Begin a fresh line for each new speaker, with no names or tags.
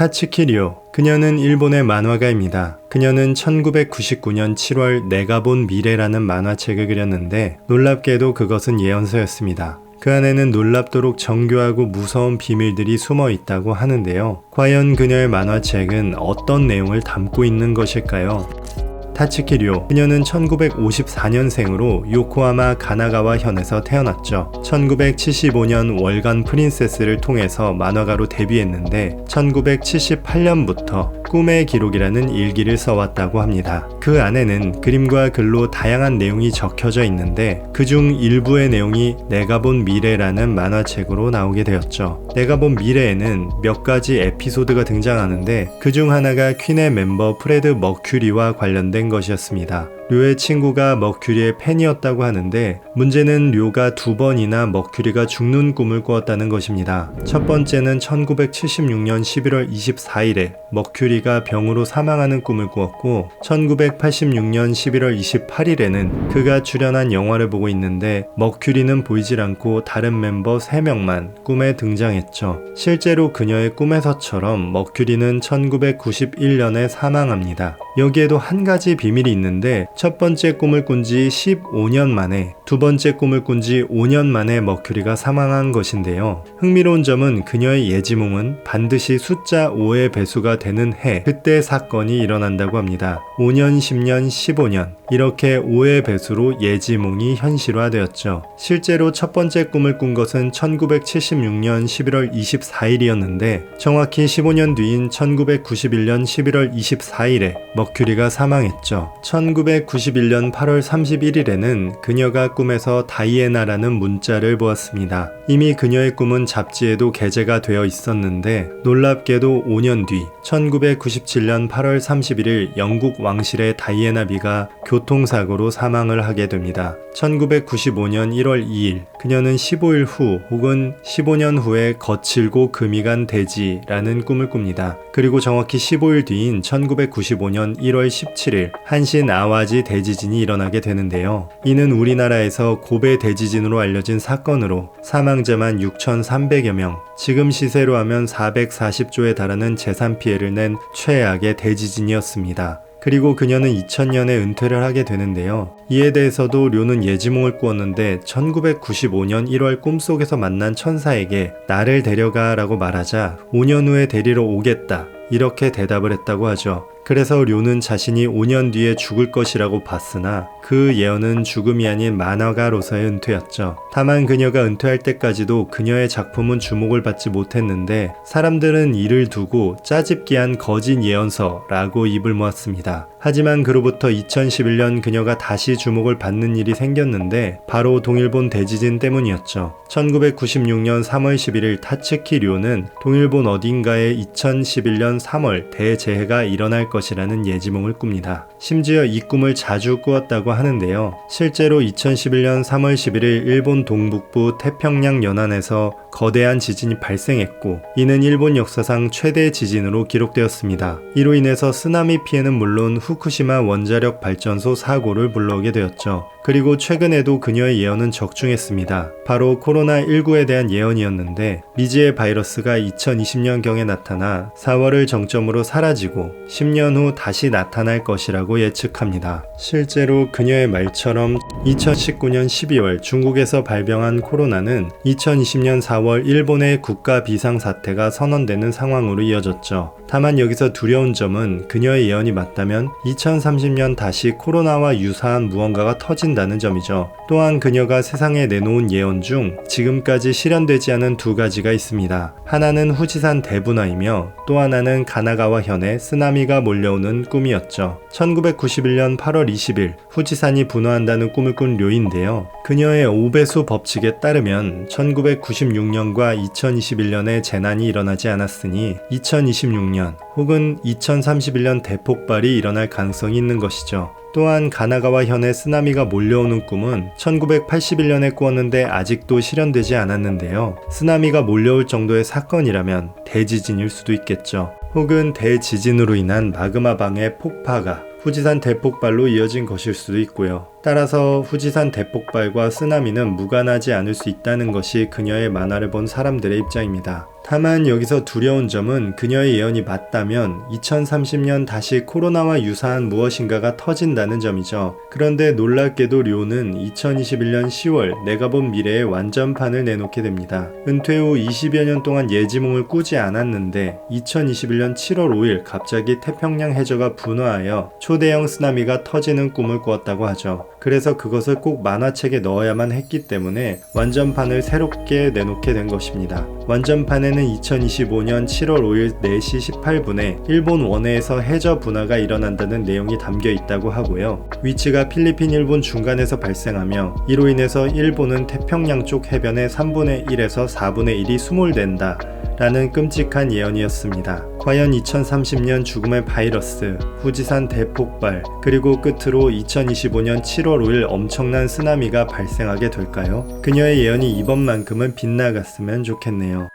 타츠키 료. 그녀는 일본의 만화가입니다. 그녀는 1999년 7월 내가 본 미래라는 만화책을 그렸는데 놀랍게도 그것은 예언서였습니다. 그 안에는 놀랍도록 정교하고 무서운 비밀들이 숨어 있다고 하는데요. 과연 그녀의 만화책은 어떤 내용을 담고 있는 것일까요? 타츠키 료. 그녀는 1954년생으로 요코하마 가나가와 현에서 태어났죠. 1975년 월간 프린세스를 통해서 만화가로 데뷔했는데 1978년부터 꿈의 기록이라는 일기를 써왔다고 합니다. 그 안에는 그림과 글로 다양한 내용이 적혀져 있는데 그중 일부의 내용이 내가 본 미래라는 만화책으로 나오게 되었죠. 내가 본 미래에는 몇 가지 에피소드가 등장하는데 그중 하나가 퀸의 멤버 프레드 머큐리와 관련된 것이었습니다. 료의 친구가 머큐리의 팬이었다고 하는데 문제는 료가 2번이나 머큐리가 죽는 꿈을 꾸었다는 것입니다. 첫 번째는 1976년 11월 24일에 머큐리가 병으로 사망하는 꿈을 꾸었고 1986년 11월 28일에는 그가 출연한 영화를 보고 있는데 머큐리는 보이질 않고 다른 멤버 3명만 꿈에 등장했죠. 실제로 그녀의 꿈에서처럼 머큐리는 1991년에 사망합니다. 여기에도 한 가지 비밀이 있는데 첫 번째 꿈을 꾼 지 15년 만에 두 번째 꿈을 꾼 지 5년 만에 머큐리가 사망한 것인데요. 흥미로운 점은 그녀의 예지몽은 반드시 숫자 5의 배수가 되는 해 그때 사건이 일어난다고 합니다. 5년, 10년, 15년 이렇게 5의 배수로 예지몽이 현실화되었죠. 실제로 첫 번째 꿈을 꾼 것은 1976년 11월 24일이었는데 정확히 15년 뒤인 1991년 11월 24일에 머큐리가 사망했죠. 1991년 8월 31일에는 그녀가 꿈에서 다이애나라는 문자를 보았습니다. 이미 그녀의 꿈은 잡지에도 게재가 되어 있었는데 놀랍게도 5년 뒤 1997년 8월 31일 영국 왕실의 다이애나 비가 교통사고로 사망을 하게 됩니다. 1995년 1월 2일 그녀는 15일 후 혹은 15년 후에 거칠고 금이 간 대지라는 꿈을 꿉니다. 그리고 정확히 15일 뒤인 1995년 1월 17일 한신 아와지 대지진이 일어나게 되는데요. 이는 우리나라에서 고베 대지진으로 알려진 사건으로 사망자만 6,300여 명, 지금 시세로 하면 440조에 달하는 재산 피해를 낸 최악의 대지진이었습니다. 그리고 그녀는 2000년에 은퇴를 하게 되는데요. 이에 대해서도 료는 예지몽을 꾸었는데 1995년 1월 꿈속에서 만난 천사에게 나를 데려가 라고 말하자 5년 후에 데리러 오겠다 이렇게 대답을 했다고 하죠. 그래서 료는 자신이 5년 뒤에 죽을 것이라고 봤으나 그 예언은 죽음이 아닌 만화가로서의 은퇴였죠. 다만 그녀가 은퇴할 때까지도 그녀의 작품은 주목을 받지 못했는데 사람들은 이를 두고 짜집기한 거짓 예언서라고 입을 모았습니다. 하지만 그로부터 2011년 그녀가 다시 주목을 받는 일이 생겼는데 바로 동일본 대지진 때문이었죠. 1996년 3월 11일 타츠키 료는 동일본 어딘가에 2011년 3월 대재해가 일어날 것이라는 예지몽을 꿉니다. 심지어 이 꿈을 자주 꾸었다고 하는데요. 실제로 2011년 3월 11일 일본 동북부 태평양 연안에서 거대한 지진이 발생했고 이는 일본 역사상 최대 지진으로 기록되었습니다. 이로 인해서 쓰나미 피해는 물론 후쿠시마 원자력 발전소 사고를 불러오게 되었죠. 그리고 최근에도 그녀의 예언은 적중했습니다. 바로 코로나19에 대한 예언이었는데 미지의 바이러스가 2020년경에 나타나 4월을 정점으로 사라지고 10년 후 다시 나타날 것이라고 예측합니다. 실제로 그녀의 말처럼 2019년 12월 중국에서 발병한 코로나는 2020년 4월 일본의 국가 비상사태가 선언되는 상황으로 이어졌죠. 다만 여기서 두려운 점은 그녀의 예언이 맞다면 2030년 다시 코로나와 유사한 무언가가 터진다는 점이죠. 또한 그녀가 세상에 내놓은 예언 중 지금까지 실현되지 않은 두 가지가 있습니다. 하나는 후지산 대분화이며 또 하나는 가나가와 현에 쓰나미가 몰려오는 꿈이었죠. 1991년 8월 20일 후지산이 분화한다는 꿈을 꾼 료인데요. 그녀의 5배수 법칙에 따르면 1996년과 2021년에 재난이 일어나지 않았으니 2026년 혹은 2031년 대폭발이 일어날 가능성이 있는 것이죠. 또한 가나가와 현에 쓰나미가 몰려오는 꿈은 1981년에 꾸었는데 아직도 실현되지 않았는데요. 쓰나미가 몰려올 정도의 사건이라면 대지진일 수도 있겠죠. 혹은 대지진으로 인한 마그마방의 폭파가 후지산 대폭발로 이어진 것일 수도 있고요. 따라서 후지산 대폭발과 쓰나미는 무관하지 않을 수 있다는 것이 그녀의 만화를 본 사람들의 입장입니다. 다만 여기서 두려운 점은 그녀의 예언이 맞다면 2030년 다시 코로나와 유사한 무엇인가가 터진다는 점이죠. 그런데 놀랍게도 료는 2021년 10월 내가 본 미래의 완전판을 내놓게 됩니다. 은퇴 후 20여 년 동안 예지몽을 꾸지 않았는데 2021년 7월 5일 갑자기 태평양 해저가 분화하여 초대형 쓰나미가 터지는 꿈을 꾸었다고 하죠. 그래서 그것을 꼭 만화책에 넣어야만 했기 때문에 완전판을 새롭게 내놓게 된 것입니다. 완전판에는 2025년 7월 5일 4시 18분에 일본 원해에서 해저 분화가 일어난다는 내용이 담겨 있다고 하고요. 위치가 필리핀 일본 중간에서 발생하며 이로 인해서 일본은 태평양 쪽 해변의 3분의 1에서 4분의 1이 수몰된다 라는 끔찍한 예언이었습니다. 과연 2030년 죽음의 바이러스, 후지산 대폭발, 그리고 끝으로 2025년 7월 5일 엄청난 쓰나미가 발생하게 될까요? 그녀의 예언이 이번만큼은 빗나갔으면 좋겠네요.